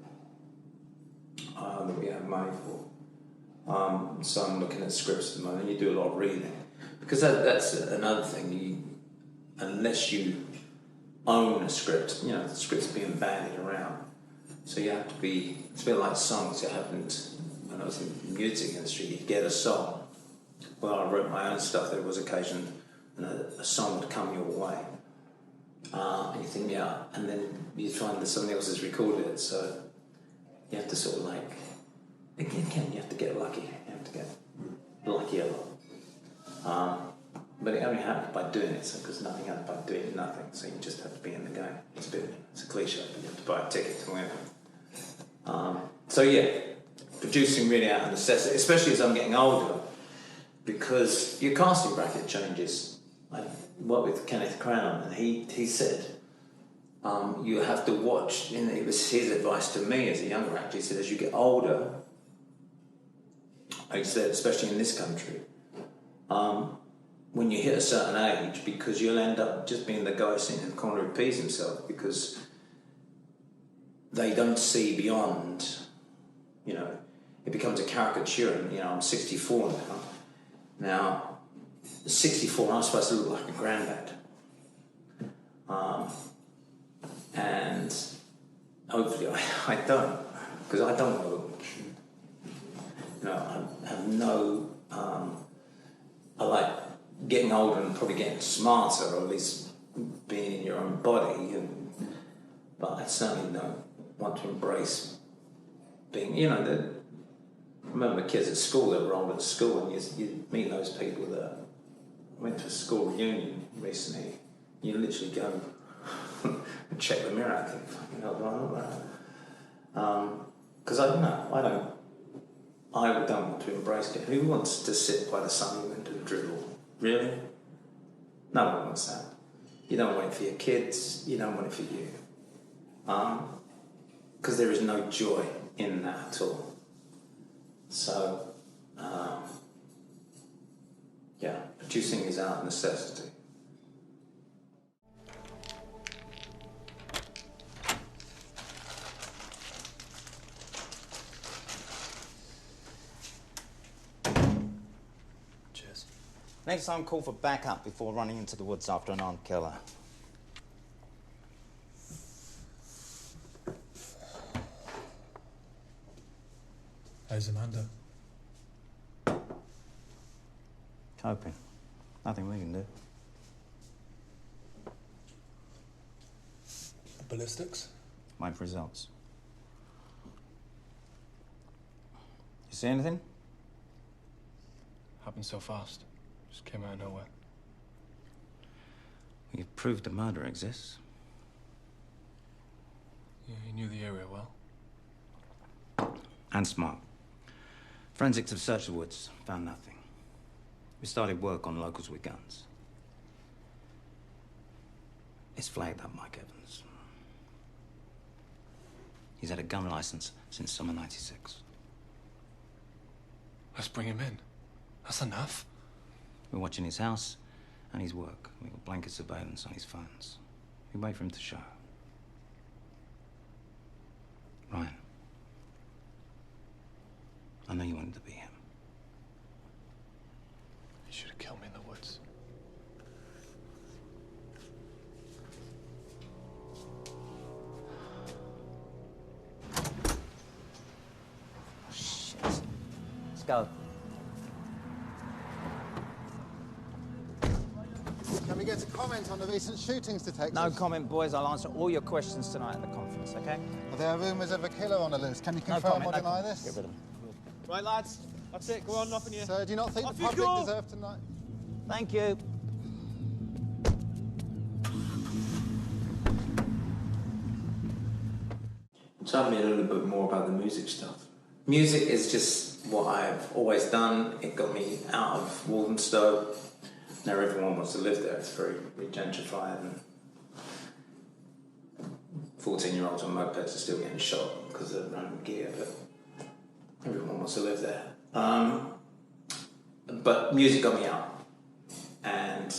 that we have money for. So I'm looking at scripts at the moment. You do a lot of reading, because that's another thing. Unless you own a script, the script's being bandied around. So you have to be. It's a bit like songs. It happened when I was in the music industry. You'd get a song. Well, I wrote my own stuff. There was occasion when a song would come your way, and you think, and then you find that somebody else has recorded it. So you have to sort of like, again, you have to get lucky. You have to get lucky a lot. But it only happens by doing it, because nothing happens by doing nothing. So you just have to be in the game. It's a cliche, but you have to buy a ticket to win. So yeah, producing really out of necessity, especially as I'm getting older, because your casting bracket changes. I worked with Kenneth Cranham, and he said, you have to watch, and it was his advice to me as a younger actor. He said, as you get older, he said, especially in this country, when you hit a certain age, because you'll end up just being the guy sitting in the corner who pees himself, because they don't see beyond, it becomes a caricature. And, I'm 64 now. Now, 64, I'm supposed to look like a granddad. And hopefully I don't, because I don't know. I have no, I like getting older and probably getting smarter, or at least being in your own body, but I certainly don't want to embrace being, I remember kids at school that were old at school, and you meet those people that went to a school reunion recently, you literally go and check the mirror and think, fucking hell, do I look like that? Because I don't want to embrace it. Who wants to sit by the sun and do dribble? Really? No one wants that. You don't want it for your kids, you don't want it for you. Because there is no joy in that at all. So, producing is out of necessity. Cheers. Next time, call for backup before running into the woods after an armed killer. How's Amanda? Coping. Nothing we can do. Ballistics? Wait for results. You see anything? Happened so fast. Just came out of nowhere. You've proved the murder exists. Yeah, you knew the area well. And smart. Forensics have searched the woods, found nothing. We started work on locals with guns. It's flagged up Mike Evans. He's had a gun license since summer '96. Let's bring him in. That's enough. We're watching his house and his work. We've got blanket surveillance on his phones. We wait for him to show. Ryan, I know you wanted to be him. You should have killed me in the woods. Shit. Let's go. Can we get a comment on the recent shootings, detective? No comment, boys. I'll answer all your questions tonight at the conference, okay? Are there rumours of a killer on the loose? Can you confirm or deny this? Get rid of him. Right, lads. That's it. Go on, nothing here. Sir, do you not think Off the you public go. deserve to know? Thank you. Tell me a little bit more about the music stuff. Music is just what I've always done. It got me out of Walthamstow. Now everyone wants to live there. It's very gentrified, and 14-year-olds on mopeds are still getting shot because of random gear, but everyone wants to live there. But music got me out, and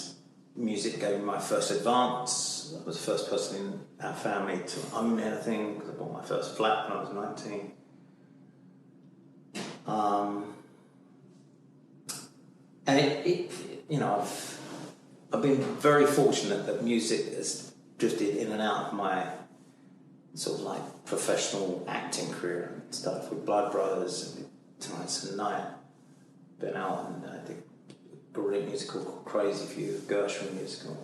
music gave me my first advance. I was the first person in our family to own anything, because I bought my first flat when I was 19. And I've been very fortunate that music has drifted in and out of my sort of like professional acting career. I started with Blood Brothers and Tonight's the Night. Been out and I did a great musical called Crazy for You, a Gershwin musical.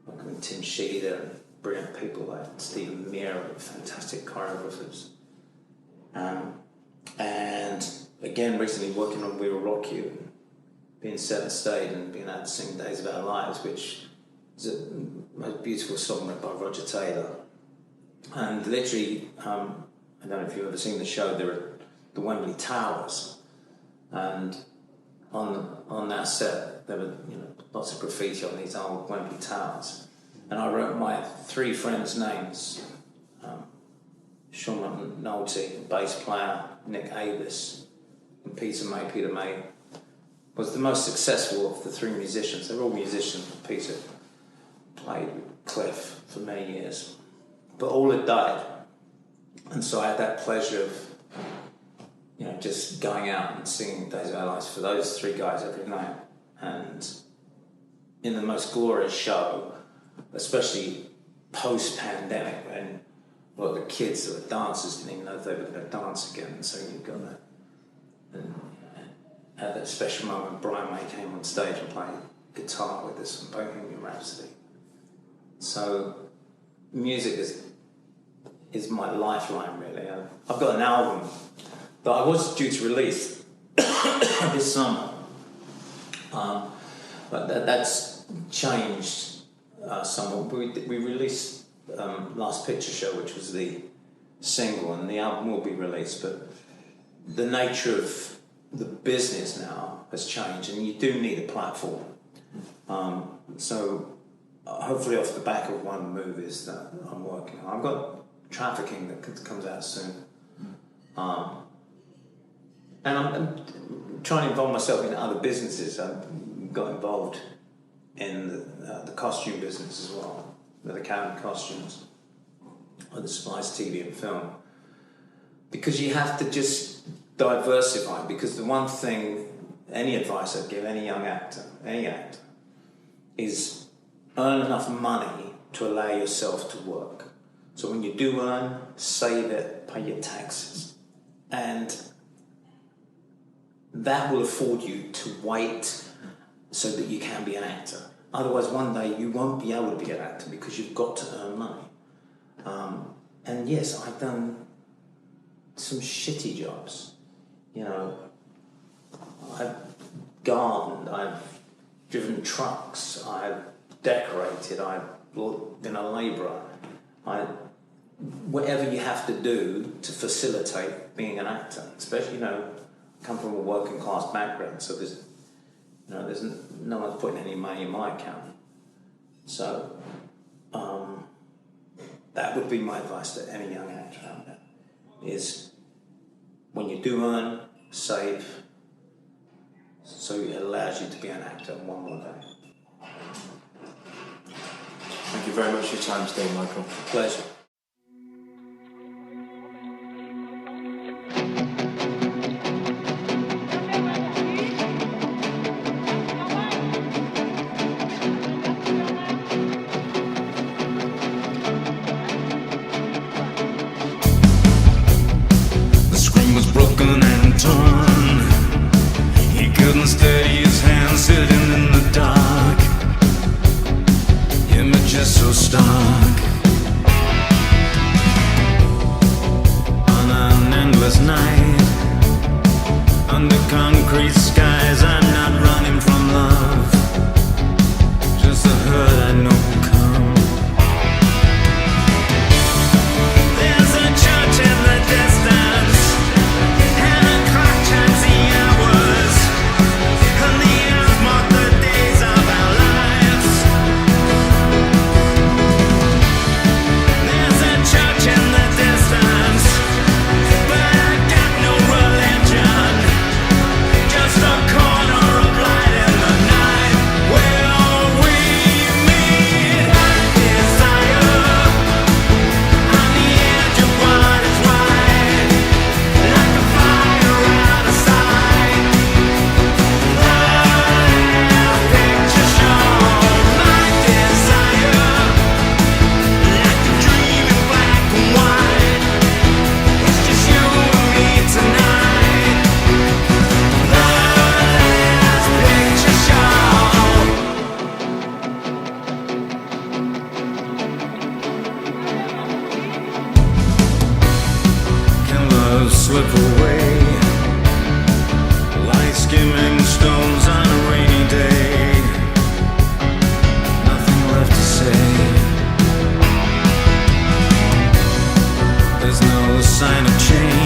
Working with Tim Sheeder and brilliant people like Stephen Meyer, fantastic choreographers. And again, recently working on We Will Rock You, being set and stayed and being able to sing Days of Our Lives, which is a most beautiful song written by Roger Taylor. And literally, I don't know if you've ever seen the show, there are the Wembley Towers, and on that set there were lots of graffiti on these old Wembley Towers, and I wrote my 3 friends' names. Sean McNulty, bass player, Nick Avis, and Peter May was the most successful of the 3 musicians. They were all musicians. Peter played with Cliff for many years, but all had died, and so I had that pleasure of just going out and singing Days of Our Lives for those 3 guys every night. And in the most glorious show, especially post-pandemic, when a lot of the kids that were dancers didn't even know if they were going to dance again, and so you've got that. And at that special moment, Brian May came on stage and played guitar with us on Bohemian Rhapsody. So music is my lifeline, really. I've got an album that I was due to release this summer, but that's changed somewhat. We released Last Picture Show, which was the single, and the album will be released, but the nature of the business now has changed, and you do need a platform. So hopefully off the back of one of the movies that I'm working on, I've got Trafficking that comes out soon. And I'm trying to involve myself in other businesses. I've got involved in the costume business as well, with Academy Costumes, that supplies TV and film. Because you have to just diversify, because the one thing, any advice I'd give any young actor, any actor, is earn enough money to allow yourself to work. So when you do earn, save it, pay your taxes. And that will afford you to wait so that you can be an actor. Otherwise, one day you won't be able to be an actor because you've got to earn money. And yes, I've done some shitty jobs. I've gardened, I've driven trucks, I've decorated, I've been a labourer. Whatever you have to do to facilitate being an actor, especially, I come from a working class background, so there's no one's putting any money in my account. So that would be my advice to any young actor out there, is when you do earn, save, so it allows you to be an actor one more day. Thank you very much for your time today, Michael. Pleasure. So stark. slip away like skimming stones on a rainy day. Nothing left to say. There's no sign of change.